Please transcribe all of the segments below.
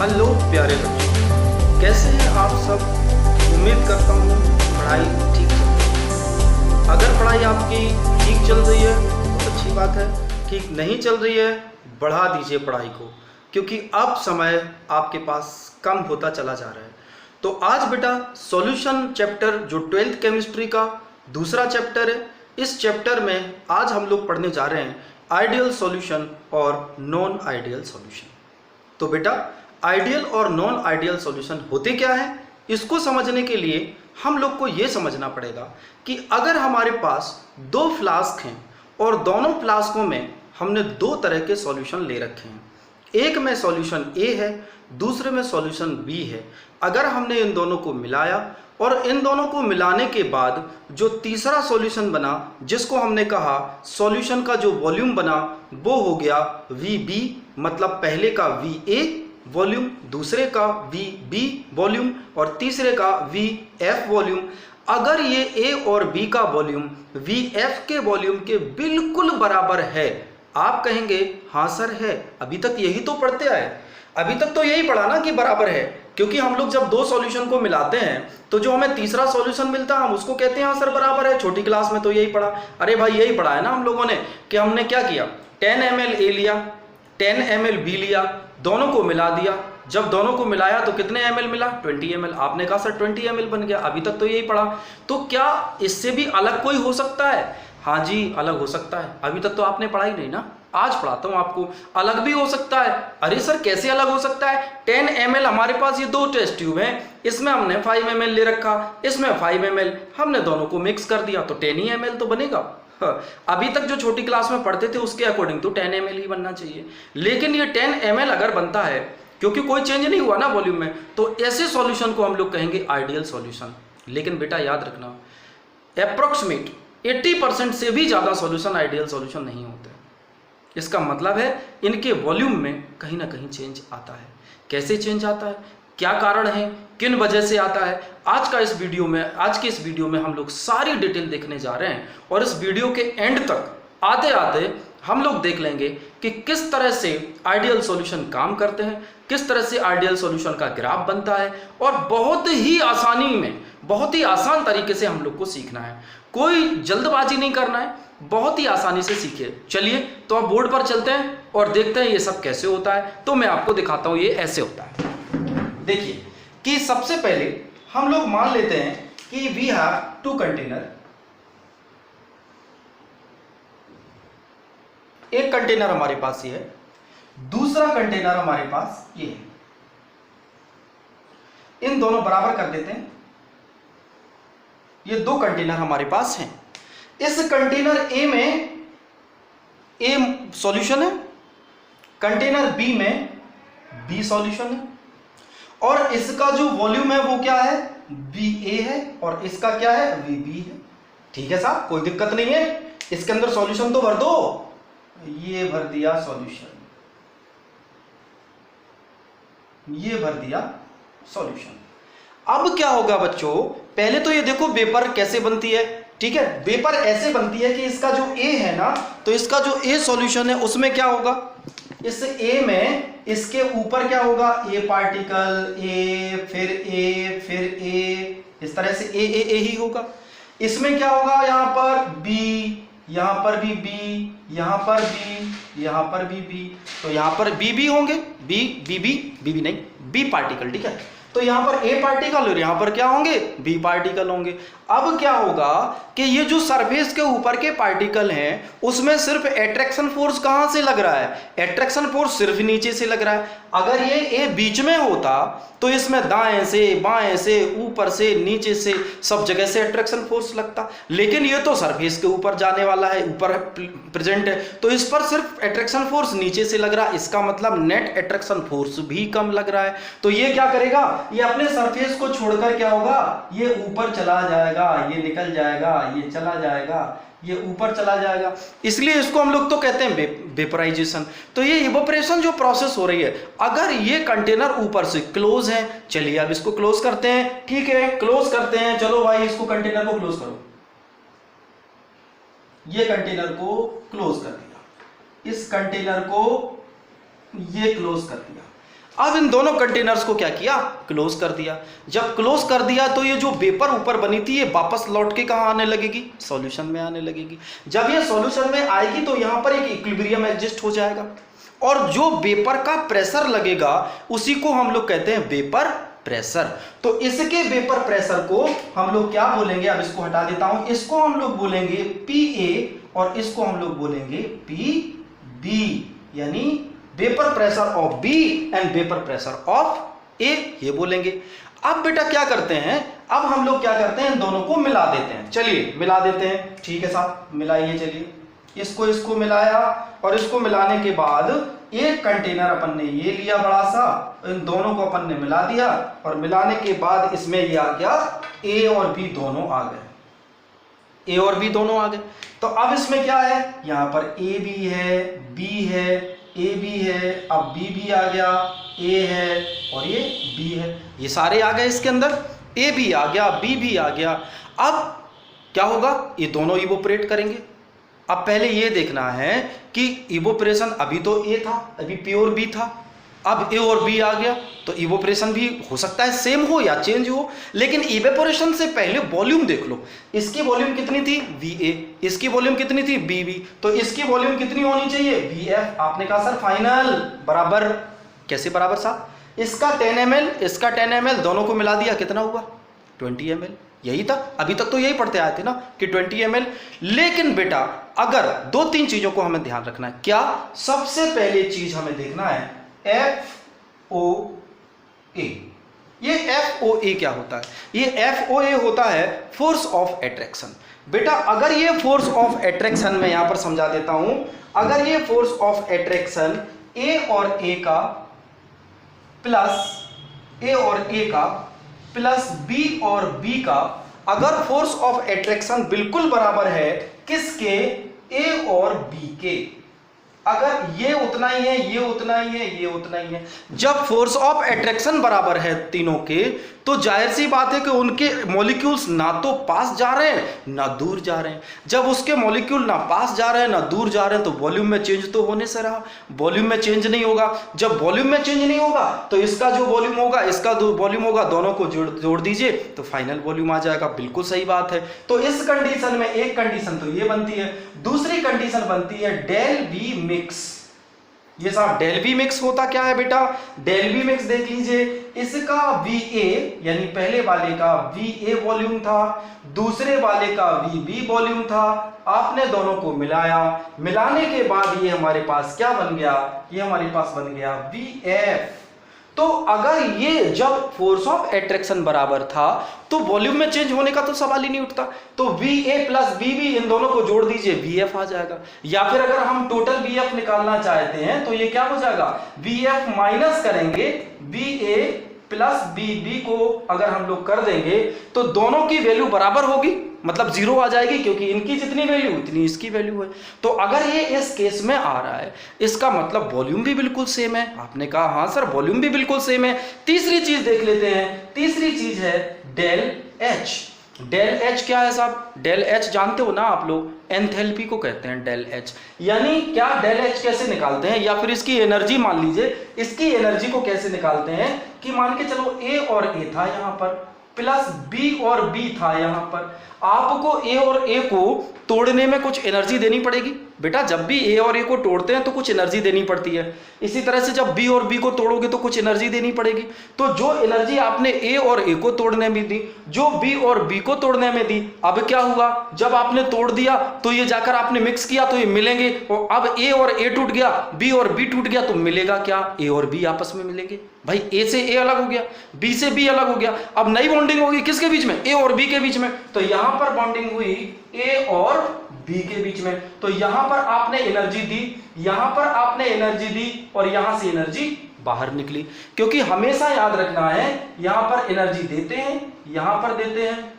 Hello प्यारे बच्चों, कैसे हैं आप सब। उम्मीद करता हूँ पढ़ाई ठीक चल रही है। अगर पढ़ाई आपकी ठीक चल रही है तो अच्छी बात है, ठीक नहीं चल रही है बढ़ा दीजिए पढ़ाई को, क्योंकि अब समय आपके पास कम होता चला जा रहा है। तो आज बेटा सॉल्यूशन चैप्टर जो 12th केमिस्ट्री का दूसरा चैप्टर है, इस चैप्टर में आज हम लोग पढ़ने जा रहे हैं आइडियल सॉल्यूशन और नॉन आइडियल सॉल्यूशन। तो बेटा आइडियल और नॉन आइडियल सॉल्यूशन होते क्या है, इसको समझने के लिए हम लोग को ये समझना पड़ेगा कि अगर हमारे पास दो फ्लास्क हैं और दोनों फ्लास्कों में हमने दो तरह के सॉल्यूशन ले रखे हैं, एक में सॉल्यूशन ए है, दूसरे में सॉल्यूशन बी है। अगर हमने इन दोनों को मिलाया और इन दोनों को मिलाने के बाद जो तीसरा सॉल्यूशन बना, जिसको हमने कहा सॉल्यूशन का जो वॉल्यूम बना वो हो गया VB, मतलब पहले का VA वॉल्यूम, दूसरे का VB वॉल्यूम और तीसरे का VF वॉल्यूम। अगर ये A और B का वॉल्यूम VF के वॉल्यूम के बिल्कुल बराबर है, आप कहेंगे हाँ सर है, अभी तक यही तो पढ़ते आए, अभी तक तो यही पढ़ा ना कि बराबर है। क्योंकि हम लोग जब दो सॉल्यूशन को मिलाते हैं तो जो हमें तीसरा सॉल्यूशन मिलता है हम उसको कहते हैं हाँ सर बराबर है। छोटी क्लास में तो यही पढ़ा। अरे भाई यही पढ़ा है ना हम लोगों ने कि हमने क्या किया, 10 ml A लिया, 10 ml B लिया, दोनों को मिला दिया। जब दोनों को मिलाया तो कितने ml मिला, 20 ml। आपने कहा सर 20 ml बन गया, अभी तक तो यही पढ़ा। तो क्या इससे भी अलग कोई हो सकता है? हाँ जी अलग हो सकता है। अभी तक तो आपने पढ़ा ही नहीं ना, आज पढ़ाता हूं आपको। अलग भी हो सकता है। अरे सर कैसे अलग हो सकता है? 10 ml हमारे पास ये दो टेस्ट ट्यूब हैं, इसमें हमने 5 ml ले रखा, इसमें 5 ml, हमने दोनों को मिक्स कर दिया तो 10 ही ml तो बनेगा। अभी तक जो छोटी क्लास में पढ़ते थे उसके अकॉर्डिंग तो 10 ml ही बनना चाहिए, लेकिन ये 10 ml अगर बनता है क्योंकि कोई चेंज नहीं हुआ ना वॉल्यूम में, तो ऐसे सॉल्यूशन को हम लोग कहेंगे आइडियल सॉल्यूशन। लेकिन बेटा याद रखना, अप्रोक्सीमेट 80% से भी ज़्यादा सॉल्यूशन आइडियल सॉल्यूशन नहीं होते। इसका मतलब है इनके वॉल्यूम में कहीं ना कहीं चेंज आता है। कैसे चेंज आता है, क्या कारण है, किन वजह से आता है, आज के इस वीडियो में हम लोग सारी डिटेल देखने जा रहे हैं। और इस वीडियो के एंड तक आते आते हम लोग देख लेंगे कि किस तरह से आइडियल सॉल्यूशन काम करते हैं, किस तरह से आइडियल सॉल्यूशन का ग्राफ बनता है, और बहुत ही आसानी में, बहुत ही आसान तरीके से हम लोग को सीखना है। कोई जल्दबाजी नहीं करना है, बहुत ही आसानी से सीखिए। चलिए तो अब बोर्ड पर चलते हैं और देखते हैं ये सब कैसे होता है। तो मैं आपको दिखाता हूं ये ऐसे होता है। देखिए कि सबसे पहले हम लोग मान लेते हैं कि वी हैव टू कंटेनर। एक कंटेनर हमारे पास ये है, दूसरा कंटेनर हमारे पास ये है। इन दोनों बराबर कर देते हैं। ये दो कंटेनर हमारे पास हैं। इस कंटेनर A में A सॉल्यूशन है, कंटेनर B में B सॉल्यूशन है, और इसका जो वॉल्यूम है वो क्या है, VA है, और इसका क्या है, VB है। ठीक है साहब, कोई दिक्कत नहीं है। इसके अंदर सॉल्यूशन तो भर दो। ये भर दिया सॉल्यूशन, ये भर दिया सॉल्यूशन। अब क्या होगा बच्चों, पहले तो ये देखो वेपर कैसे बनती है। ठीक है, वेपर ऐसे बनती है कि इसका जो A है ना, तो इसका जो A सॉल्यूशन है उसमें क्या होगा, इस A में इसके ऊपर क्या होगा, A पार्टिकल, A फिर A फिर A, इस तरह से A ही होगा। इसमें क्या होगा, यहां पर B, यहां पर भी B, यहां पर B, यहां पर भी B, तो यहां पर B होंगे, B नहीं, B पार्टिकल। ठीक है, तो यहां पर A पार्टिकल और यहां पर क्या होंगे, B पार्टिकल होंगे। अब क्या होगा कि ये जो सरफेस के ऊपर के पार्टिकल हैं उसमें सिर्फ अट्रैक्शन फोर्स कहां से लग रहा है, अट्रैक्शन फोर्स सिर्फ नीचे से लग रहा है। अगर ये A बीच में होता तो इसमें दाएं से बाएं से ऊपर से नीचे से सब जगह से अट्रैक्शन फोर्स लगता, लेकिन ये तो सरफेस के ऊपर जाने वाला है, ऊपर प्रेजेंट है, तो इस पर सिर्फ अट्रैक्शन फोर्स नीचे से लग रहा है। इसका मतलब नेट अट्रैक्शन फोर्स भी कम लग रहा है। तो ये क्या करेगा, ये अपने सरफेस को छोड़कर क्या होगा, ये ऊपर चला जाएगा, ये निकल जाएगा, ये चला जाएगा, ये ऊपर चला जाएगा। इसलिए इसको हम लोग तो कहते हैं वेपराइजेशन। तो ये इवेपोरेशन जो प्रोसेस हो रही है, अगर ये कंटेनर ऊपर से क्लोज है, चलिए अब इसको क्लोज करते हैं। ठीक है, क्लोज करते हैं। चलो भाई इसको कंटेनर को क्लोज करो। ये कंटेनर को क्लोज कर दिया, इस कंटेनर को ये क्लोज कर दिया। अब इन दोनों कंटेनर्स को क्या किया, क्लोज कर दिया। जब क्लोज कर दिया तो ये जो वेपर ऊपर बनी थी ये वापस लौट के कहाँ आने लगेगी, सॉल्यूशन में आने लगेगी। जब ये सॉल्यूशन में आएगी तो यहाँ पर एक इक्विलिब्रियम एग्जिस्ट हो जाएगा और जो वेपर का प्रेशर लगेगा उसी को हम लोग कहते हैं वेपर प्रेशर। तो इसके वेपर प्रेशर को हम लोग क्या बोलेंगे, अब इसको हटा देता हूं, इसको हम लोग बोलेंगे PA और इसको हम लोग बोलेंगे PB, यानी vapour pressure of B and vapour pressure of A, ये बोलेंगे। अब बेटा क्या करते हैं, अब हम लोग क्या करते हैं, इन दोनों को मिला देते हैं। चलिए मिला देते हैं, ठीक है साहब, मिलाइए। चलिए इसको मिलाया और इसको मिलाने के बाद एक कंटेनर अपन ने ये लिया बड़ा सा, इन दोनों को अपन ने मिला दिया और मिलाने के बाद इसमें ये आ गया A और B दोनों आ गए, A और B दोनों आ गए। तो अब इसमें क्या है, यहां पर A भी है, B है, A भी है, अब B भी आ गया, A है और ये B है, ये सारे आ गए इसके अंदर, A भी आ गया, B भी आ गया। अब क्या होगा, ये दोनों इवोपरेट करेंगे। अब पहले ये देखना है कि इवोपरेशन अभी तो A था, अभी प्योर B था, अब A और B आ गया तो इवोपरेशन भी हो सकता है सेम हो या चेंज हो, लेकिन इवेपोरेशन से पहले वॉल्यूम देख लो। इसकी वॉल्यूम कितनी थी VA, इसकी वॉल्यूम कितनी थी BB, तो इसकी वॉल्यूम कितनी होनी चाहिए VF। आपने कहा सर फाइनल बराबर, कैसे बराबर साहब, इसका 10 ml इसका 10 ml दोनों को मिला दिया, कितना हुआ 20 ml, यही था। अभी तक तो यही पढ़ते आए थे ना कि 20 ml। लेकिन बेटा अगर 2-3 चीजों को हमें ध्यान रखना है, क्या, सबसे पहले चीज हमें देखना है FOA। ये FOA क्या होता है, ये FOA होता है फोर्स ऑफ अट्रैक्शन। बेटा अगर ये फोर्स ऑफ अट्रैक्शन मैं यहां पर समझा देता हूं, अगर ये फोर्स ऑफ अट्रैक्शन A और A का प्लस B और B का, अगर फोर्स ऑफ अट्रैक्शन बिल्कुल बराबर है किसके, A और B के, अगर ये उतना ही है, ये उतना ही है, ये उतना ही है, जब फोर्स ऑफ अट्रैक्शन बराबर है तीनों के, तो जाहिर सी बात है कि उनके मॉलिक्यूल्स ना तो पास जा रहे हैं ना दूर जा रहे हैं। जब उसके मॉलिक्यूल ना पास जा रहे हैं ना दूर जा रहे हैं तो वॉल्यूम में चेंज तो होने से रहा, वॉल्यूम में चेंज नहीं होगा। जब वॉल्यूम में चेंज नहीं होगा तो इसका जो वॉल्यूम होगा, इसका जो वॉल्यूम होगा, दोनों को जोड़ दीजिए तो फाइनल वॉल्यूम आ जाएगा। बिल्कुल सही बात है। तो इस कंडीशन में एक कंडीशन तो ये बनती है, दूसरी कंडीशन बनती है डेल V मिक्स। ये साहब डेल V मिक्स होता क्या है बेटा, डेल V मिक्स देख लीजिए, इसका VA यानी पहले वाले का VA वॉल्यूम था, दूसरे वाले का VB वॉल्यूम था, आपने दोनों को मिलाया, मिलाने के बाद ये हमारे पास क्या बन गया, ये हमारे पास बन गया VF। तो अगर ये जब फोर्स ऑफ अट्रैक्शन बराबर था तो वॉल्यूम में चेंज होने का तो सवाल ही नहीं उठता। तो VA प्लस VB इन दोनों को जोड़ दीजिए, VF आ जाएगा। या फिर अगर हम टोटल VF निकालना चाहते हैं तो ये क्या हो जाएगा, VF माइनस करेंगे VA प्लस BB को अगर हम लोग कर देंगे तो दोनों की वैल्यू बराबर होगी, मतलब 0 आ जाएगी, क्योंकि इनकी जितनी वैल्यू उतनी इसकी वैल्यू है। तो अगर ये इस केस में आ रहा है इसका मतलब वॉल्यूम भी बिल्कुल सेम है। आपने कहा हाँ सर वॉल्यूम भी बिल्कुल सेम है। तीसरी चीज देख लेते हैं, तीसरी चीज है डेल H। डेल H क्या है साहब, डेल H जानते हो ना आप लोग, एंथैल्पी को कहते हैं डेल H। यानी क्या डेल H कैसे निकालते हैं, या फिर इसकी एनर्जी मान लीजिए, इसकी एनर्जी को कैसे निकालते हैं कि मान के चलो A और A था यहां पर, प्लस B और B था यहां पर, आपको A और A को तोड़ने में कुछ एनर्जी देनी पड़ेगी। बेटा जब भी A और A को तोड़ते हैं तो कुछ एनर्जी देनी पड़ती है, इसी तरह से जब B और B को तोड़ोगे तो कुछ एनर्जी देनी पड़ेगी। तो जो एनर्जी आपने A और A को तोड़ने में दी, जो B और B को तोड़ने में दी, अब क्या हुआ, जब आपने तोड़ दिया तो ये जाकर आपने मिक्स किया तो ये मिलेंगे, और अब A और A टूट गया, B और B टूट गया तो मिलेगा क्या, A और B आपस में मिलेंगे। भाई A से A अलग हो गया, B से B अलग हो गया, अब नई बॉन्डिंग होगी किसके बीच में, A और B के बीच में। तो यहां पर बॉन्डिंग हुई A और B के बीच में, तो यहां पर आपने एनर्जी दी, यहां पर आपने एनर्जी दी और यहां से एनर्जी बाहर निकली। क्योंकि हमेशा याद रखना है यहां पर एनर्जी देते हैं, यहां पर देते हैं,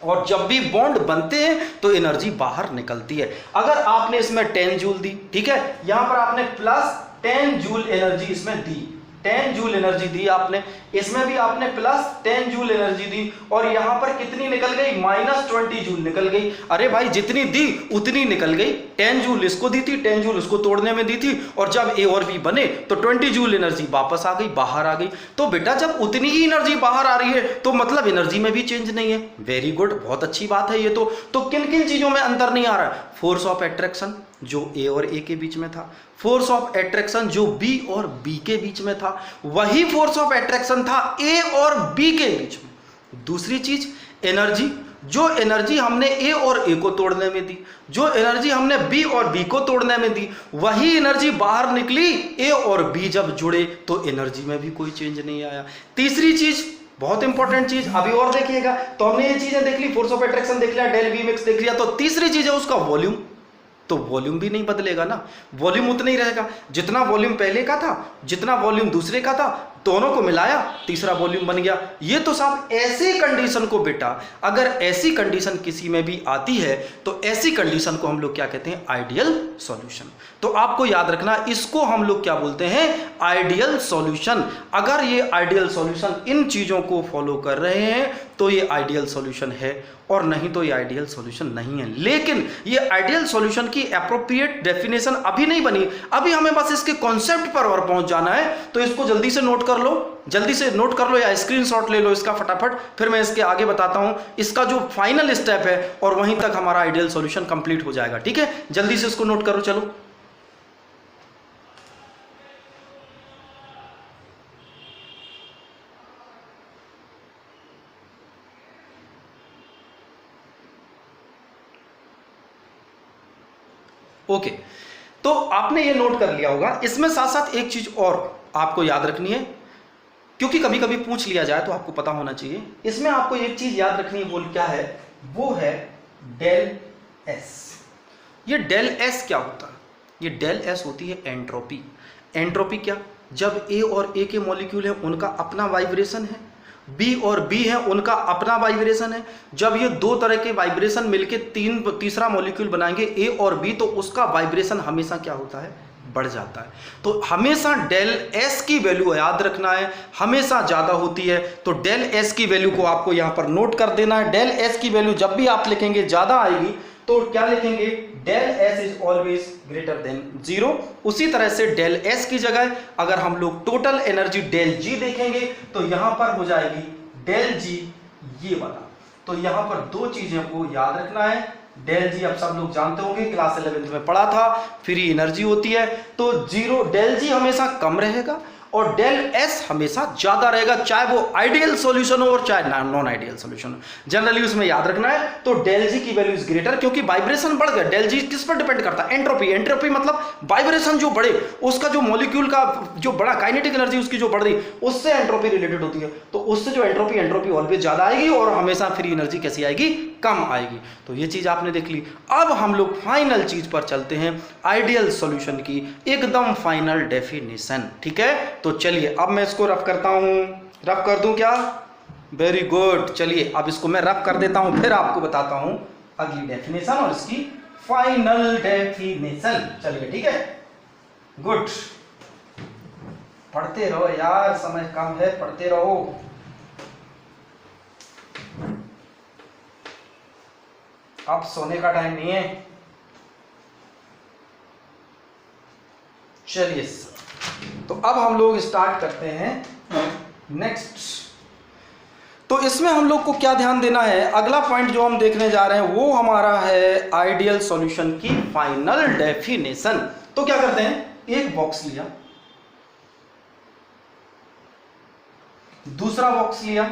और जब भी बॉन्ड बनते हैं तो एनर्जी बाहर निकलती है। अगर आपने इसमें 10 जूल दी, ठीक है, यहां पर आपने प्लस 10 जूल एनर्जी इसमें दी, 10 जूल एनर्जी दी आपने, इसमें भी आपने प्लस 10 जूल एनर्जी दी, और यहां पर कितनी निकल गई, -20 जूल निकल गई। अरे भाई जितनी दी उतनी निकल गई, 10 जूल इसको दी थी, 10 जूल इसको तोड़ने में दी थी, और जब ए और बी बने तो 20 जूल एनर्जी वापस आ गई, बाहर आ गई। तो बेटा जब उतनी ही एनर्जी बाहर आ रही है तो मतलब एनर्जी में भी चेंज नहीं है। वेरी गुड, बहुत अच्छी बात है ये तो किन किन चीजों में अंतर नहीं आ रहा है, फोर्स ऑफ अट्रैक्शन जो ए और ए के बीच में था, फोर्स ऑफ अट्रैक्शन जो बी और बी के बीच में था, वही फोर्स ऑफ अट्रैक्शन था ए और बी के बीच में। दूसरी चीज एनर्जी, जो एनर्जी हमने ए और ए को तोड़ने में दी, जो एनर्जी हमने बी और बी को तोड़ने में दी, वही एनर्जी बाहर निकली। ए और बी जब जुड़े तो एनर्जी में भी कोई चेंज नहीं आया। तीसरी चीज, बहुत इंपॉर्टेंट चीज, अभी और देखिएगा, तो हमने ये चीजें देख ली, फोर्स ऑफ अट्रैक्शन देख लिया, डेल वी मिक्स देख लिया, तो तीसरी चीज है उसका वॉल्यूम। तो वॉल्यूम भी नहीं बदलेगा ना, वॉल्यूम उतना ही रहेगा जितना वॉल्यूम पहले का था, जितना वॉल्यूम दूसरे का था, दोनों को मिलाया तीसरा वॉल्यूम बन गया। ये तो साहब ऐसी कंडीशन को बेटा, अगर ऐसी कंडीशन किसी में भी आती है तो ऐसी कंडीशन को हम लोग क्या कहते हैं, आइडियल सॉल्यूशन। तो आपको याद रखना, इसको हम लोग क्या बोलते हैं, आइडियल सॉल्यूशन। अगर ये आइडियल सॉल्यूशन इन चीजों को फॉलो कर रहे हैं तो ये आइडियल सॉल्यूशन है, और नहीं तो ये आइडियल सॉल्यूशन नहीं है। लेकिन ये आइडियल सॉल्यूशन की एप्रोप्रिएट डेफिनेशन अभी नहीं बनी, अभी हमें बस इसके कॉन्सेप्ट पर और पहुंच जाना है। तो इसको जल्दी से नोट कर लो, जल्दी से नोट कर लो या स्क्रीनशॉट ले लो इसका फटाफट, फिर मैं इसके आगे बताता हूं इसका जो फाइनल स्टेप है, और वहीं तक हमारा आइडियल सॉल्यूशन कंप्लीट हो जाएगा। ठीक है, जल्दी से इसको नोट करो, चलो। ओके, तो आपने ये नोट कर लिया होगा। इसमें साथ साथ एक चीज और आपको याद रखनी है, क्योंकि कभी कभी पूछ लिया जाए तो आपको पता होना चाहिए। इसमें आपको एक चीज याद रखनी है, वो क्या है, वो है डेल एस। ये डेल एस क्या होता है, ये डेल एस होती है एंट्रोपी। एंट्रोपी क्या, जब ए और ए के मॉलिक्यूल है उनका अपना वाइब्रेशन है, बी और बी है उनका अपना वाइब्रेशन है, जब ये दो तरह के वाइब्रेशन मिलके तीसरा मॉलिक्यूल बनाएंगे ए और बी, तो उसका वाइब्रेशन हमेशा क्या होता है, बढ़ जाता है। तो हमेशा डेल एस की वैल्यू याद रखना है, हमेशा ज्यादा होती है। तो डेल एस की वैल्यू को आपको यहां पर नोट कर देना है। डेल एस की वैल्यू जब भी आप लिखेंगे ज्यादा आएगी तो क्या लिखेंगे, del S is always greater than 0। उसी तरह से डेल एस की जगह अगर हम लोग टोटल एनर्जी डेल जी देखेंगे तो यहां पर हो जाएगी डेल जी ये वाला। तो यहां पर दो चीजें को याद रखना है। डेल जी अब सब लोग जानते होंगे, क्लास 11th में पढ़ा था, फ्री एनर्जी होती है। तो 0 डेल जी हमेशा कम रहेगा और डेल एस हमेशा ज्यादा रहेगा, चाहे वो आइडियल सॉल्यूशन हो और चाहे नॉन आइडियल सॉल्यूशन हो। जनरली उसमें याद रखना है। तो डेल जी की वैल्यू इज ग्रेटर, क्योंकि वाइब्रेशन बढ़ गया। डेल जी किस पर डिपेंड करता है, एंट्रोपी। एंट्रोपी मतलब वाइब्रेशन जो बढ़े, उसका जो मॉलिक्यूल का जो बड़ा काइनेटिक एनर्जी उसकी जो बढ़ रही, उससे एंट्रोपी रिलेटेड होती है। तो उससे जो एंट्रोपी ऑलवेज ज्यादा आएगी और हमेशा फ्री एनर्जी कैसी आएगी, कम आएगी। तो ये चीज आपने देख ली। अब हम लोग फाइनल चीज पर चलते हैं, आइडियल सॉल्यूशन की एकदम फाइनल डेफिनेशन। ठीक है, तो चलिए अब मैं इसको रफ करता हूं। रफ कर दूं क्या, वेरी गुड। चलिए अब इसको मैं रफ कर देता हूं, फिर आपको बताता हूं अगली डेफिनेशन और इसकी फाइनल डेफिनेशन। चलिए ठीक है, गुड। पढ़ते रहो यार, समय कम है, पढ़ते रहो। अब सोने का टाइम नहीं है। चलिए, तो अब हम लोग स्टार्ट करते हैं नेक्स्ट। तो इसमें हम लोग को क्या ध्यान देना है, अगला पॉइंट जो हम देखने जा रहे हैं वो हमारा है आइडियल सॉल्यूशन की फाइनल डेफिनेशन। तो क्या करते हैं, एक बॉक्स लिया, दूसरा बॉक्स लिया,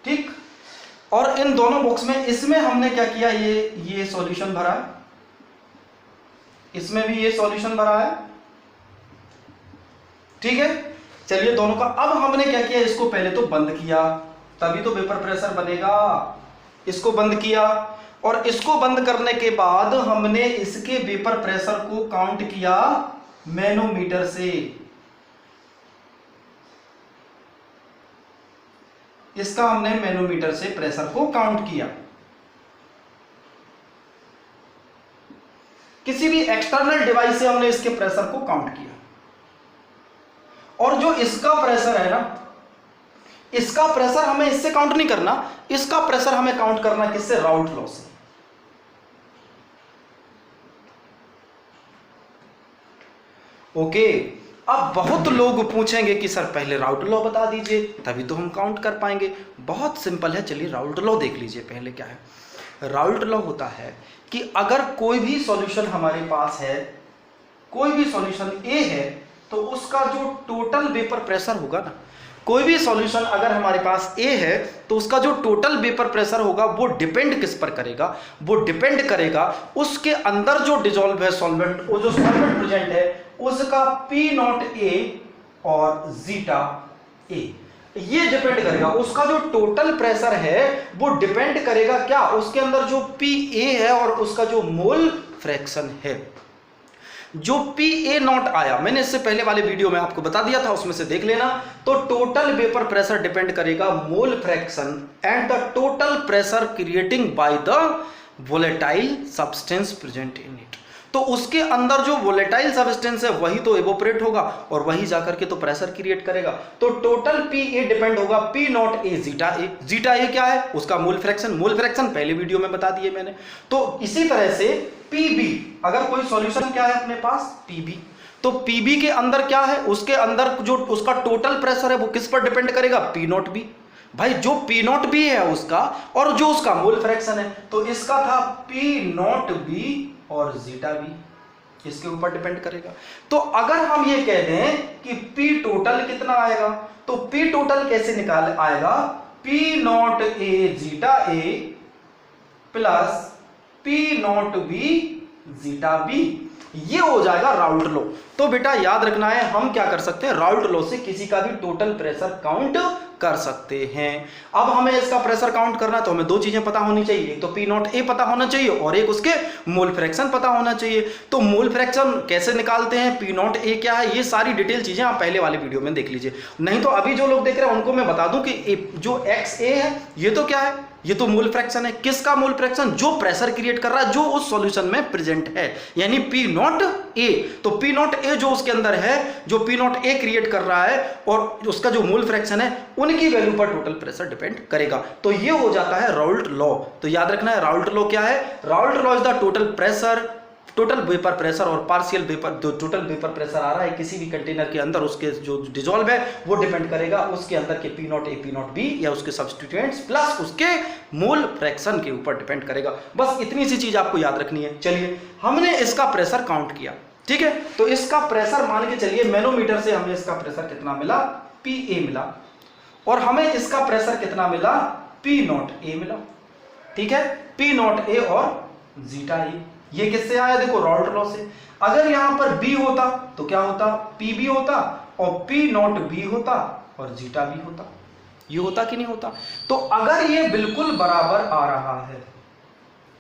ठीक, और इन दोनों बॉक्स में, इसमें हमने क्या किया, ये सॉल्यूशन भरा है, इसमें भी ये सॉल्यूशन भरा है। ठीक है, चलिए दोनों का। अब हमने क्या किया, इसको पहले तो बंद किया, तभी तो वेपर प्रेशर बनेगा। इसको बंद किया और इसको बंद करने के बाद हमने इसके वेपर प्रेशर को काउंट किया मैनोमीटर से। इसका हमने मैनोमीटर से प्रेशर को काउंट किया। किसी भी एक्सटर्नल डिवाइस से हमने इसके प्रेशर को काउंट किया, और जो इसका प्रेशर है ना, इसका प्रेशर हमें इससे काउंट नहीं करना, इसका प्रेशर हमें काउंट करना किससे? राउल्ट लॉ से। ओके, अब बहुत लोग पूछेंगे कि सर पहले राउल्ट लॉ बता दीजिए तभी तो हम काउंट कर पाएंगे। बहुत सिंपल है, चलिए राउल्ट लॉ देख लीजिए पहले क्या है। राउल्ट लॉ होता है कि अगर कोई भी सॉल्यूशन हमारे पास है, कोई भी सॉल्यूशन ए है, तो उसका जो टोटल वेपर प्रेशर होगा ना, कोई भी सॉल्यूशन अगर हमारे पास ए है तो उसका जो टोटल वेपर प्रेशर होगा वो डिपेंड किस पर करेगा? वो डिपेंड करेगा उसके अंदर जो डिजॉल्व है सॉल्वेंट, वो जो सॉल्वेंट प्रेजेंट है उसका पी नॉट ए और जीटा ए, ये डिपेंड करेगा। उसका जो टोटल प्रेशर है वो डिपेंड करेगा क्या? उसके अंदर जो पी ए है और उसका जो मोल फ्रैक्शन है। जो पी ए नॉट आया, मैंने इससे पहले वाले वीडियो में आपको बता दिया था, उसमें से देख लेना। तो टोटल वेपर प्रेशर डिपेंड करेगा mole fraction and the total pressure creating by the volatile substance present in it. तो उसके अंदर जो वोलेटाइल सब्सटेंस है वही तो इवोपरेट होगा और वही जाकर के तो प्रेशर क्रिएट करेगा। तो टोटल पी ए डिपेंड होगा P naught A zeta A. Zeta A क्या है? उसका मोल फ्रैक्शन। मोल फ्रैक्शन पहले वीडियो में बता दिए मैंने। तो इसी तरह से पीबी, अगर कोई सॉल्यूशन क्या है अपने पास? पीबी, तो पीबी के अंदर क्या है? उसके अंदर जो उसका टोटल प्रेशर है वो किस पर डिपेंड करेगा? P naught B. भाई जो पी नॉट बी है उसका और जो उसका मोल फ्रैक्शन है, तो इसका था पी नॉट बी और जीटा बी, इसके ऊपर डिपेंड करेगा। तो अगर हम ये कह दें कि पी टोटल कितना आएगा, तो पी टोटल कैसे निकाल आएगा? P naught A zeta A plus P naught B zeta B, ये हो जाएगा राउल्ट लॉ। तो बेटा याद रखना है, हम क्या कर सकते हैं? राउल्ट लॉ से किसी का भी टोटल प्रेशर काउंट कर सकते हैं। अब हमें इसका प्रेशर काउंट करना है तो हमें दो चीजें पता होनी चाहिए, एक तो पी नॉट ए पता होना चाहिए और एक उसके मोल फ्रैक्शन पता होना चाहिए। तो मोल फ्रैक्शन कैसे निकालते हैं, पी नॉट ए क्या है, ये सारी डिटेल चीजें आप पहले वाले वीडियो में देख लीजिए। नहीं तो अभी जो लोग देख रहे हैं उनको मैं बता दूं कि जो एक्स ए है ये तो क्या है? ये तो मोल फ्रैक्शन है। किसका मोल फ्रैक्शन? जो प्रेशर क्रिएट कर रहा है, जो उस सॉल्यूशन में प्रेजेंट है, यानी पी नॉट ए। तो पी नॉट ए जो उसके अंदर है, जो पी नॉट ए क्रिएट कर रहा है और उसका जो मोल फ्रैक्शन है, उनकी वैल्यू पर टोटल प्रेशर डिपेंड करेगा। तो ये हो जाता है राउल्ट लॉ। तो याद रखना है राउल्ट लॉ क्या है? Raoult law is the total pressure, total vapour pressure और पार्शियल वेपर, जो टोटल वेपर प्रेशर आ रहा है किसी भी कंटेनर के अंदर, उसके जो डिजॉल्व है वो डिपेंड करेगा उसके अंदर के P naught A P naught B या उसके सब्स्टिट्यूएंट्स प्लस उसके मोल फ्रैक्शन के ऊपर डिपेंड करेगा। बस इतनी सी चीज आपको याद रखनी है। चलिए हमने इसका प्रेशर काउंट किया, ठीक है? तो इसका प्रेशर मान के चलिए मैनोमीटर से हमें इसका प्रेशर कितना मिला? पी ए मिला, और हमें इसका प्रेशर कितना मिला? पी नॉट ए मिला, ठीक है? पी नॉट ए और जीटा ए। ये किससे आया? देखो राउल्ट लॉ से। अगर यहां पर बी होता तो क्या होता? पी बी होता और पी नॉट बी होता और जीटा बी होता। ये होता कि नहीं होता? तो अगर ये बिल्कुल बराबर आ रहा है,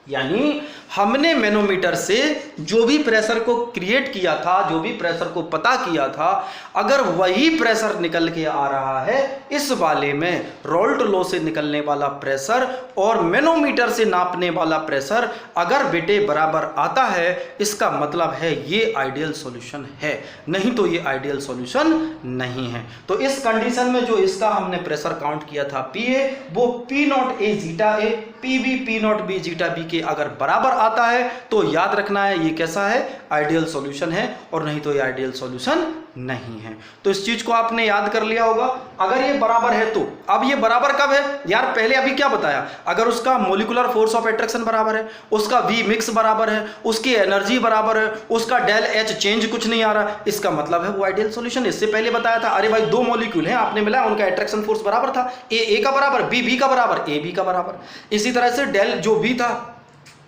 यानी हमने मैनोमीटर से जो भी प्रेशर को क्रिएट किया था, जो भी प्रेशर को पता किया था, अगर वही प्रेशर निकल के आ रहा है इस वाले में, राउल्ट लॉ से निकलने वाला प्रेशर और मैनोमीटर से नापने वाला प्रेशर अगर बेटे बराबर आता है, इसका मतलब है ये आइडियल सॉल्यूशन है, नहीं तो ये आइडियल सॉल्यूशन नहीं है। तो इस कंडीशन में जो इसका हमने प्रेशर काउंट किया था पी ए, वो P naught A zeta A, P B P naught B zeta B के अगर बराबर आता है तो याद रखना है ये कैसा है? आइडियल सॉल्यूशन है, और नहीं तो ये आइडियल सॉल्यूशन नहीं है। तो इस चीज को आपने याद कर लिया होगा। अगर ये बराबर है तो, अब ये बराबर कब है यार? पहले अभी क्या बताया? अगर उसका मोलिकुलर फोर्स ऑफ अट्रैक्शन बराबर है, उसका वी मिक्स बराबर है, उसकी एनर्जी बराबर है, उसका डेल एच चेंज कुछ नहीं आ रहा, इसका मतलब है वो आइडियल सॉल्यूशन। इससे पहले बताया था अरे भाई दो मॉलिक्यूल हैं, आपने मिला उनका अट्रैक्शन फोर्स बराबर था, ए का बराबर, बी का बराबर, ए बी का बराबर। इसी तरह से डेल जो बी था,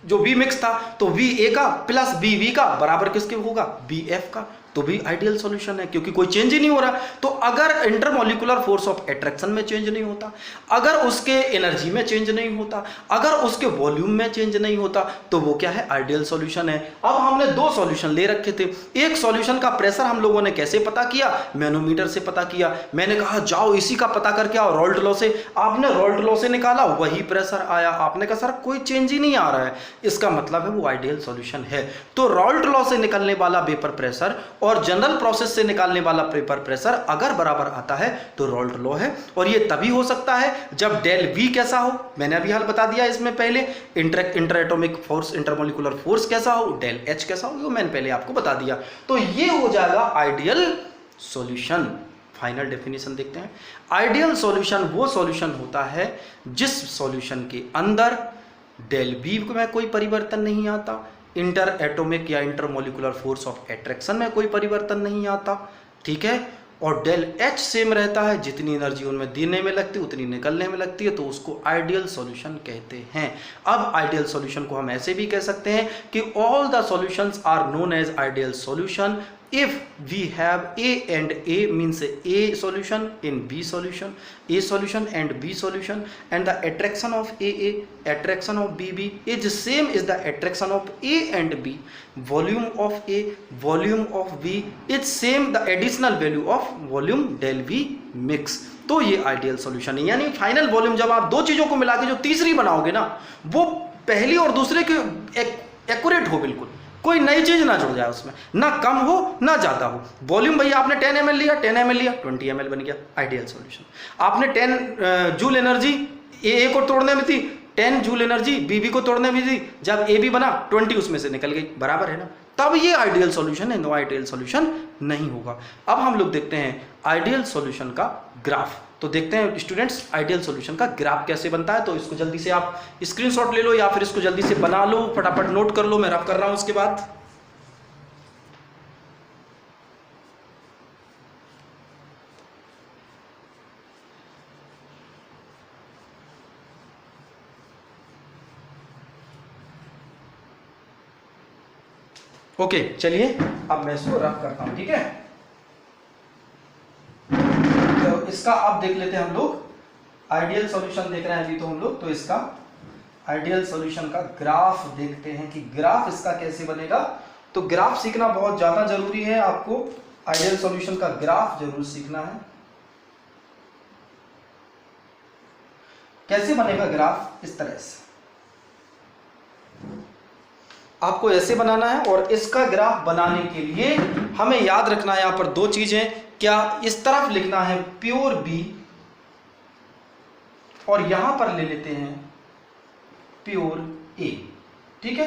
जो बी मिक्स था, तो वी ए का प्लस बी वी का बराबर किसके होगा? बी एफ का। तो भी आइडियल सॉल्यूशन है, क्योंकि कोई चेंज ही नहीं हो रहा। तो अगर इंटरमोलिकुलर फोर्स ऑफ अट्रैक्शन में चेंज नहीं होता, अगर उसके एनर्जी में चेंज नहीं होता, अगर उसके वॉल्यूम में चेंज नहीं होता, तो वो क्या है, आइडियल सॉल्यूशन है। अब हमने दो सॉल्यूशन ले रखे थे। एक सॉल्यूशन का प्रेशर हम लोगों ने कैसे पता किया, मैनोमीटर से पता किया। मैंने कहा जाओ इसी का पता करके आओ रॉल्ट लॉ से, आपने रॉल्ट लॉ से निकाला, वही प्रेशर आया। आपने कहा सर कोई चेंज ही नहीं आ रहा है, इसका मतलब है वो आइडियल सॉल्यूशन है। तो रॉल्ट लॉ से निकलने वाला वेपर प्रेशर और जनरल प्रोसेस से निकालने वाला वेपर प्रेशर अगर बराबर आता है तो रॉल्ट लॉ है। और ये तभी हो सकता है जब डेल वी कैसा हो, मैंने अभी हाल बता दिया इसमें पहले, inter atomic force, intermolecular force कैसा हो, डेल एच कैसा हो, मैंने पहले आपको बता दिया। तो ये हो जाएगा आइडियल सॉल्यूशन। फाइनल डेफिनेशन देखते हैं। आइडियल सॉल्यूशन वो सॉल्यूशन होता है जिस सॉल्यूशन के अंदर डेल बी में कोई परिवर्तन नहीं आता, इंटर एटॉमिक या इंटरमोलिकुलर फोर्स ऑफ अट्रैक्शन में कोई परिवर्तन नहीं आता, ठीक है, और डेल एच सेम रहता है, जितनी एनर्जी उनमें देने में लगती है उतनी निकलने में लगती है, तो उसको आइडियल सॉल्यूशन कहते हैं। अब आइडियल सॉल्यूशन को हम ऐसे भी कह सकते हैं कि all the solutions are known as ideal solution if we have A and A means A solution in B solution, A solution and B solution, and the attraction of AA, attraction of BB is same as the attraction of A and B, volume of A, volume of B is same the additional value of volume del V mix। तो ये ideal solution है। यानी final volume जब आप दो चीजों को मिला के जो तीसरी बनाओगे ना, वो पहली और दूसरे के एक्यूरेट हो, बिल्कुल कोई नई चीज ना जुड़ जाए उसमें, ना कम हो ना ज्यादा हो। वॉल्यूम भैया आपने 10 ml लिया, 10 ml लिया, 20 ml बन गया, आइडियल सॉल्यूशन। आपने 10 जूल एनर्जी ए को तोड़ने में थी, 10 जूल एनर्जी बीबी को तोड़ने में थी, जब ए बी बना 20 उसमें से निकल गई, बराबर है ना, तब ये आइडियल सॉल्यूशन है, नो आइडियल सॉल्यूशन नहीं होगा। अब हम लोग देखते हैं आइडियल सॉल्यूशन का ग्राफ। तो देखते हैं स्टूडेंट्स आइडियल सॉल्यूशन का ग्राफ कैसे बनता है। तो इसको जल्दी से आप स्क्रीनशॉट ले लो या फिर इसको जल्दी से बना लो, फटाफट नोट कर लो, मैं रफ कर रहा हूं उसके बाद। ओके चलिए अब मैं इसको रफ करता हूं, ठीक है। तो इसका अब देख लेते हैं हम लोग, आइडियल सॉल्यूशन देख रहे हैं अभी तो हम लोग, तो इसका आइडियल सॉल्यूशन का ग्राफ देखते हैं कि ग्राफ इसका कैसे बनेगा। तो ग्राफ सीखना बहुत ज्यादा जरूरी है, आपको आइडियल सॉल्यूशन का ग्राफ जरूर सीखना है। कैसे बनेगा ग्राफ, इस तरह से आपको ऐसे बनाना है। और इसका ग्राफ बनाने के लिए हमें याद रखना है यहां पर दो चीजें। क्या, इस तरफ लिखना है प्योर बी और यहां पर ले लेते हैं प्योर ए, ठीक है।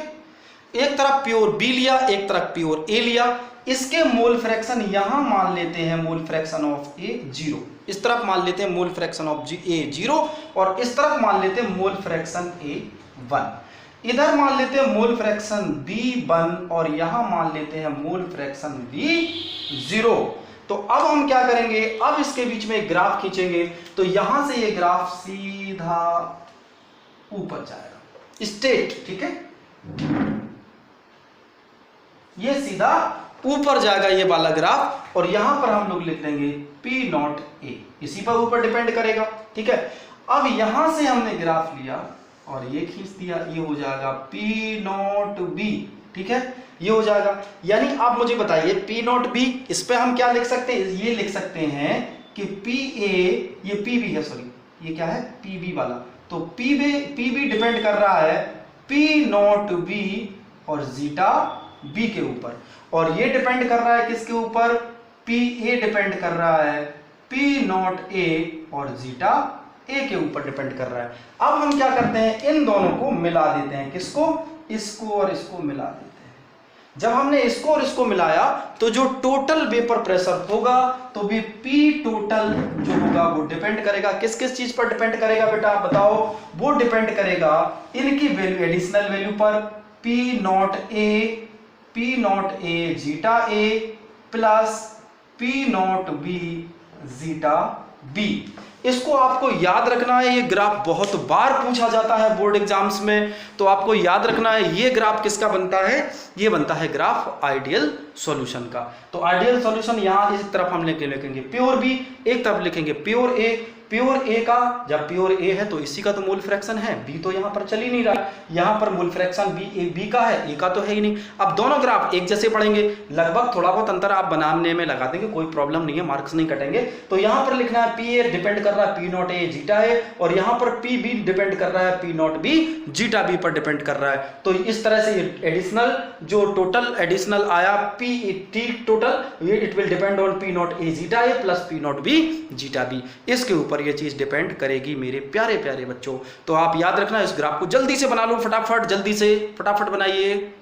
एक तरफ प्योर बी लिया, एक तरफ प्योर ए लिया। इसके मोल फ्रैक्शन यहां मान लेते हैं मोल फ्रैक्शन ऑफ ए 0, इस तरफ मान लेते हैं मोल फ्रैक्शन ऑफ ए 0 और इस तरफ मान लेते हैं मोल फ्रैक्शन ए 1। इधर मान लेते हैं मोल फ्रैक्शन B1 और यहां मान लेते हैं मोल फ्रैक्शन B0। तो अब हम क्या करेंगे, अब इसके बीच में एक ग्राफ खींचेंगे, तो यहां से ये ग्राफ सीधा ऊपर जाएगा, स्ट्रेट, ठीक है, ये सीधा ऊपर जाएगा ये वाला ग्राफ। और यहां पर हम लोग लिख देंगे P0A, इसी पर ऊपर डिपेंड करेगा, ठीक है। अब यहां से हमने ग्राफ लिया और ये खींच दिया, ये हो जाएगा P0B, ठीक है, ये हो जाएगा। यानी आप मुझे बताइए P0B, इस पे हम क्या लिख सकते हैं, ये लिख सकते हैं कि PA, ये PB है, सॉरी ये क्या है PB वाला, तो PB डिपेंड कर रहा है P0B और जीटा B के ऊपर, और ये डिपेंड कर रहा है किसके ऊपर, PA डिपेंड कर रहा है P0A और जीटा ए के ऊपर डिपेंड कर रहा है। अब हम क्या करते हैं, इन दोनों को मिला देते हैं, किसको, इसको और इसको मिला देते हैं। जब हमने इसको और इसको मिलाया तो जो टोटल वेपर प्रेशर होगा, तो भी P टोटल जो होगा वो डिपेंड करेगा किस किस चीज पर डिपेंड करेगा बेटा, आप बताओ। वो डिपेंड करेगा इनकी वैल्यू, एडिशनल वैल्यू पर, P0A zeta A plus P0B zeta B। इसको आपको याद रखना है। ये ग्राफ बहुत बार पूछा जाता है बोर्ड एग्जाम्स में, तो आपको याद रखना है ये ग्राफ किसका बनता है, ये बनता है ग्राफ आइडियल सॉल्यूशन का। तो आइडियल सॉल्यूशन यहां इस तरफ हम लिखेंगे प्योर बी, एक तरफ लिखेंगे प्योर ए। प्योर ए का जब प्योर ए है तो इसी का तो मोल फ्रैक्शन है, बी तो यहां पर चल ही नहीं रहा, यहां पर मोल फ्रैक्शन बी का है, ए का तो है ही नहीं। अब दोनों ग्राफ एक जैसे पढ़ेंगे, लगभग थोड़ा बहुत अंतर आप बनाने में लगा देंगे, कोई प्रॉब्लम नहीं है, मार्क्स नहीं कटेंगे। तो यहां पर लिखना है पी ए डिपेंड कर रहा है P naught A zeta A, और यहां पर पी बी डिपेंड कर रहा है P naught B zeta B पर डिपेंड कर रहा है। तो इस तरह से एडिशनल जो टोटल एडिशनल आया पी टी टोटल, ये it will depend on P naught A zeta A plus P naught B zeta B, इसके ऊपर ये चीज डिपेंड करेगी मेरे प्यारे प्यारे बच्चों। तो आप याद रखना, इस ग्राफ को जल्दी से बना लो, फटाफट जल्दी से फटाफट बनाइए।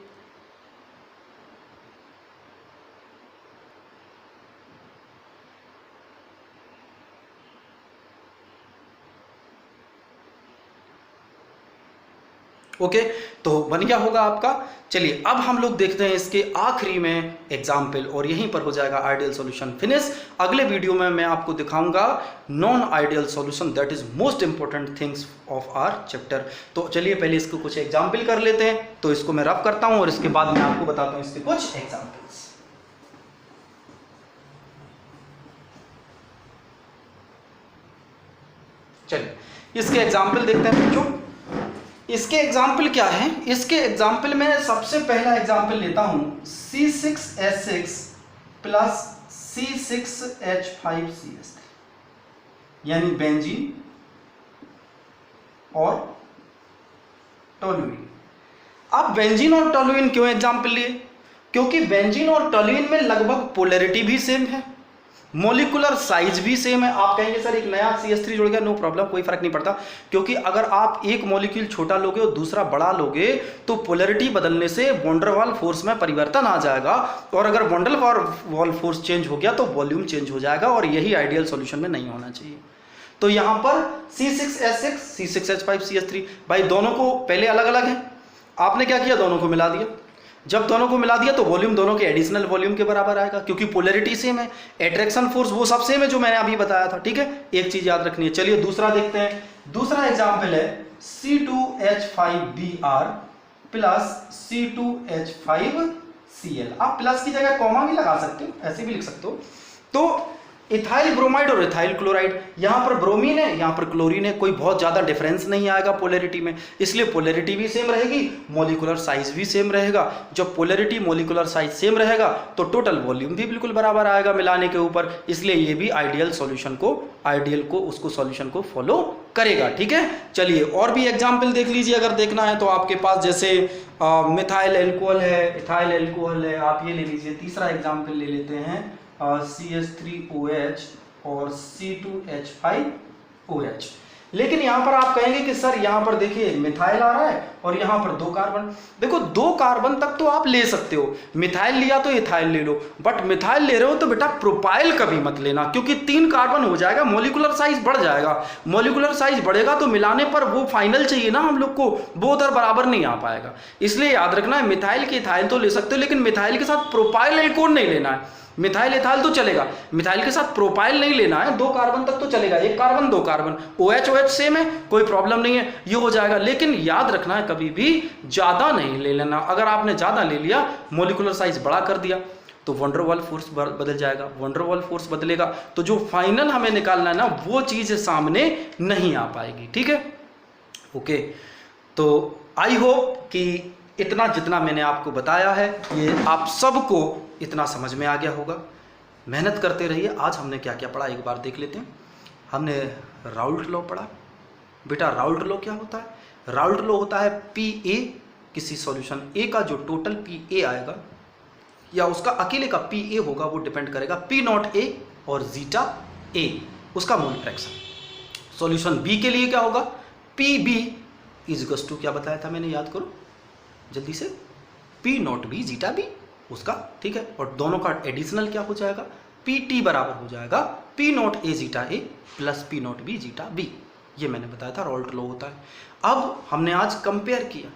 ओके, तो बन गया होगा आपका। चलिए अब हम लोग देखते हैं इसके आखिरी में एग्जाम्पल, और यहीं पर हो जाएगा आइडियल सॉल्यूशन फिनिश। अगले वीडियो में मैं आपको दिखाऊंगा non ideal solution, that is most important things of our chapter. तो चलिए पहले इसको कुछ एग्जाम्पल कर लेते हैं। तो इसको मैं रफ करता हूं और इसके बाद मैं आपको बताता हूं इसके कुछ एग्जाम्पल्स। चलिए इसके एग्जाम्पल देखते हैं बच्चों। इसके एग्जाम्पल क्या है, इसके एग्जाम्पल में सबसे पहला एग्जाम्पल लेता हूं C6H6 प्लस C6H5CH3, यानी बेंजीन और टोलुइन। अब बेंजीन और टोलुइन क्यों एग्जाम्पल लिए, क्योंकि बेंजीन और टोलुइन में लगभग पोलैरिटी भी सेम है, मोलिकुलर साइज भी सेम है। आप कहेंगे सर एक नया CH3 जुड़ गया, नो प्रॉब्लम, कोई फर्क नहीं पड़ता, क्योंकि अगर आप एक मॉलिक्यूल छोटा लोगे और दूसरा बड़ा लोगे तो पोलैरिटी बदलने से वॉन डेर वाल फोर्स में परिवर्तन आ जाएगा, और अगर van der Waals force change हो गया तो वॉल्यूम चेंज हो जाएगा, और यही आइडियल सॉल्यूशन में नहीं होना चाहिए। तो यहां पर C6H6 C6H5CH3, भाई दोनों को पहले अलग अलग है, आपने क्या किया, दोनों को मिला दिया। जब दोनों को मिला दिया तो वॉल्यूम दोनों के एडिशनल वॉल्यूम के बराबर आएगा, क्योंकि पोलैरिटी सेम है, अट्रैक्शन फोर्स वो सब सेम है जो मैंने अभी बताया था। ठीक है, एक चीज याद रखनी है। चलिए दूसरा देखते हैं। दूसरा एग्जांपल है C2H5Br प्लस C2H5Cl। आप प्लस की जगह कॉमा भी लगा सकते हो, ऐसे भी लिख सकते हो। तो इथाइल ब्रोमाइड और इथाइल क्लोराइड, यहां पर ब्रोमीन है यहां पर क्लोरीन है, कोई बहुत ज्यादा डिफरेंस नहीं आएगा पोलैरिटी में, इसलिए पोलैरिटी भी सेम रहेगी, मॉलिक्यूलर साइज भी सेम रहेगा। जब पोलैरिटी मॉलिक्यूलर साइज सेम रहेगा तो टोटल वॉल्यूम भी बिल्कुल बराबर आएगा मिलाने के ऊपर, इसलिए ये भी आइडियल सॉल्यूशन को उसको सॉल्यूशन को फॉलो करेगा। ठीक है, चलिए और भी एग्जाम्पल देख लीजिए अगर देखना है तो। आपके पास जैसे मिथाइल एल्कोहल है, इथाइल एल्कोहल है, आप ये ले लीजिए। तीसरा एग्जाम्पल ले लेते हैं CH3OH और C2H5OH। लेकिन यहां पर आप कहेंगे कि सर यहां पर देखिए मिथाइल आ रहा है और यहां पर 2 कार्बन। देखो 2 कार्बन तक तो आप ले सकते हो, मिथाइल लिया तो इथाइल ले लो, बट मिथाइल ले रहे हो तो बेटा प्रोपाइल कभी मत लेना, क्योंकि 3 कार्बन हो जाएगा, मॉलिक्यूलर साइज बढ़ जाएगा। मॉलिक्यूलर साइज बढ़ेगा तो मिलाने पर वो फाइनल चाहिए ना हम लोग को, वो उधर बराबर नहीं आ पाएगा। इसलिए याद रखना है मिथाइल के इथाइल तो ले सकते हो, लेकिन मिथाइल के साथ प्रोपाइल एल्कोहल नहीं लेना है। मिथाइल इथाइल तो चलेगा, मिथाइल के साथ प्रोपाइल नहीं लेना है। 2 कार्बन तक तो चलेगा, 1 carbon 2 carbon, OH OH same है, कोई प्रॉब्लम नहीं है, ये हो जाएगा। लेकिन याद रखना है कभी भी ज्यादा नहीं ले लेना। अगर आपने ज्यादा ले लिया, मॉलिक्यूलर साइज बड़ा कर दिया, तो वॉन डेर वाल फोर्स बदल जाएगा। वॉन डेर वाल फोर्स बदलेगा तो जो फाइनल हमें निकालना है ना, वो चीज सामने नहीं आ पाएगी। ठीक है, ओके। तो आई होप कि इतना जितना मैंने आपको बताया है ये आप सबको इतना समझ में आ गया होगा। मेहनत करते रहिए। आज हमने क्या क्या पढ़ा एक बार देख लेते हैं। हमने राउल्ट लॉ पढ़ा। बेटा राउल्ट लॉ क्या होता है? राउल्ट लॉ होता है PA, किसी सॉल्यूशन A का जो टोटल PA आएगा या उसका अकेले का PA होगा, वो डिपेंड करेगा P0A और जीटा A, उसका मोल फ्रैक्शन। सॉल्यूशन B के लिए क्या होगा? PB इज टू क्या बताया था मैंने, याद करो जल्दी से, P0B जीटा B उसका। ठीक है, और दोनों का एडिशनल क्या हो जाएगा? PT बराबर हो जाएगा P0A zeta A plus P0B zeta B। ये मैंने बताया था राउल्ट लॉ होता है। अब हमने आज कंपेयर किया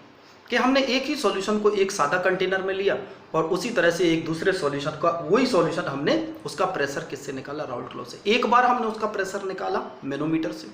कि हमने एक ही सॉल्यूशन को एक सादा कंटेनर में लिया और उसी तरह से एक दूसरे सॉल्यूशन का वही सॉल्यूशन हमने उसका प्रेशर किससे निकाला, राउल्ट लॉ से। एक बार हमने उसका प्रेशर निकाला मैनोमीटर से,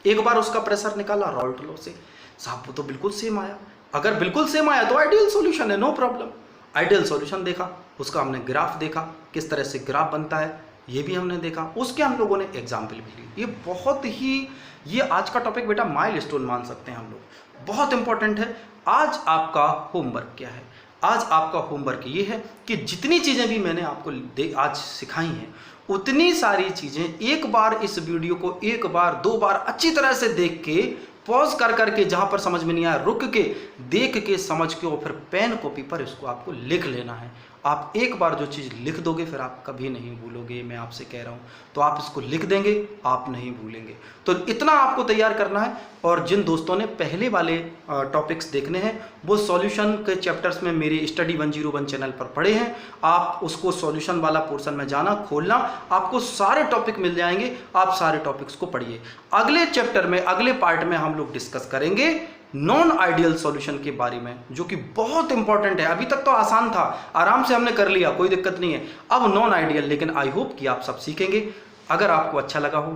एक बार उसका प्रेशर निकाला राउल्ट लॉ से। साहब वो तो बिल्कुल सेम आया। अगर बिल्कुल सेम आया तो आइडियल सॉल्यूशन है, नो प्रॉब्लम। आइडियल सॉल्यूशन देखा, उसका हमने ग्राफ देखा, किस तरह से ग्राफ बनता है ये भी हमने देखा, उसके हम लोगों ने एग्जाम्पल भी लिए। ये बहुत ही, ये आज का टॉपिक बेटा माइलस्टोन मान सकते हैं हम लोग, बहुत इंपॉर्टेंट है। आज आपका होमवर्क क्या है? आज आपका होमवर्क ये है कि जितनी चीज़ें भी मैंने आपको आज सिखाई हैं उतनी सारी चीज़ें एक बार इस वीडियो को एक बार दो बार अच्छी तरह से देख के, पॉज कर करके, जहाँ पर समझ में नहीं आया रुक के देख के समझ के और फिर पेन कॉपी पर इसको आपको लिख लेना है। आप एक बार जो चीज़ लिख दोगे फिर आप कभी नहीं भूलोगे, मैं आपसे कह रहा हूँ। तो आप इसको लिख देंगे, आप नहीं भूलेंगे। तो इतना आपको तैयार करना है। और जिन दोस्तों ने पहले वाले टॉपिक्स देखने हैं वो सॉल्यूशन के चैप्टर्स में मेरे स्टडी 101 चैनल पर पढ़े हैं, आप उसको सॉल्यूशन वाला पोर्शन में जाना, खोलना, आपको सारे टॉपिक मिल जाएंगे। आप सारे टॉपिक्स को पढ़िए। अगले चैप्टर में, अगले पार्ट में हम लोग डिस्कस करेंगे नॉन आइडियल सॉल्यूशन के बारे में, जो कि बहुत इंपॉर्टेंट है। अभी तक तो आसान था, आराम से हमने कर लिया, कोई दिक्कत नहीं है। अब नॉन आइडियल, लेकिन आई होप कि आप सब सीखेंगे। अगर आपको अच्छा लगा हो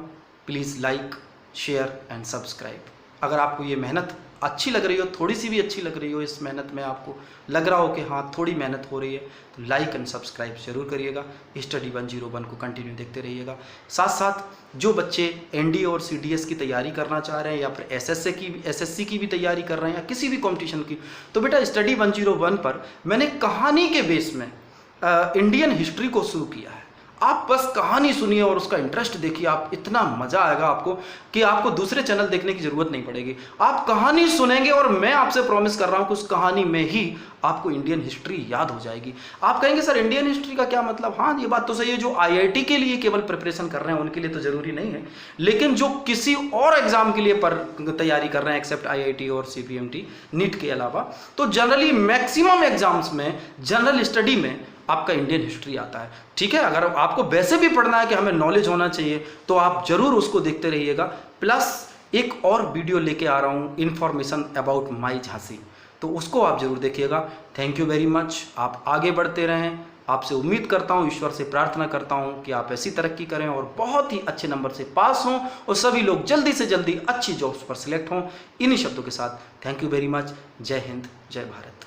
please like, share and subscribe. अगर आपको ये मेहनत अच्छी लग रही हो, थोड़ी सी भी अच्छी लग रही हो, इस मेहनत में आपको लग रहा हो कि हाँ थोड़ी मेहनत हो रही है, तो लाइक एंड सब्सक्राइब जरूर करिएगा। स्टडी 101 को कंटिन्यू देखते रहिएगा। साथ साथ जो बच्चे एनडीए और सीडीएस की तैयारी करना चाह रहे हैं या फिर एसएससी की भी तैयारी कर रहे हैं या किसी भी कॉम्पिटिशन की, तो बेटा स्टडी 101 पर मैंने कहानी के बेस में इंडियन हिस्ट्री को शुरू किया है। आप बस कहानी सुनिए और उसका इंटरेस्ट देखिए, आप इतना मजा आएगा आपको कि आपको दूसरे चैनल देखने की जरूरत नहीं पड़ेगी। आप कहानी सुनेंगे और मैं आपसे प्रॉमिस कर रहा हूं कि उस कहानी में ही आपको इंडियन हिस्ट्री याद हो जाएगी। आप कहेंगे सर इंडियन हिस्ट्री का क्या मतलब? हाँ ये बात तो सही है, जो आईआईटी के लिए केवल प्रिपरेशन कर रहे हैं उनके लिए तो जरूरी नहीं है, लेकिन जो किसी और एग्जाम के लिए तैयारी कर रहे हैं एक्सेप्ट आईआईटी और सीपीएमटी नीट के अलावा, तो जनरली मैक्सिमम एग्जाम्स में जनरल स्टडी में आपका इंडियन हिस्ट्री आता है। ठीक है, अगर आपको वैसे भी पढ़ना है कि हमें नॉलेज होना चाहिए तो आप जरूर उसको देखते रहिएगा। प्लस एक और वीडियो लेके आ रहा हूँ, इंफॉर्मेशन अबाउट माई झांसी, तो उसको आप जरूर देखिएगा। Thank you very much. आप आगे बढ़ते रहें, आपसे उम्मीद करता हूँ, ईश्वर से प्रार्थना करता हूँ कि आप ऐसी तरक्की करें और बहुत ही अच्छे नंबर से पास हों और सभी लोग जल्दी से जल्दी अच्छी जॉब्स पर सिलेक्ट हों। इन्हीं शब्दों के साथ थैंक यू वेरी मच। जय हिंद, जय भारत।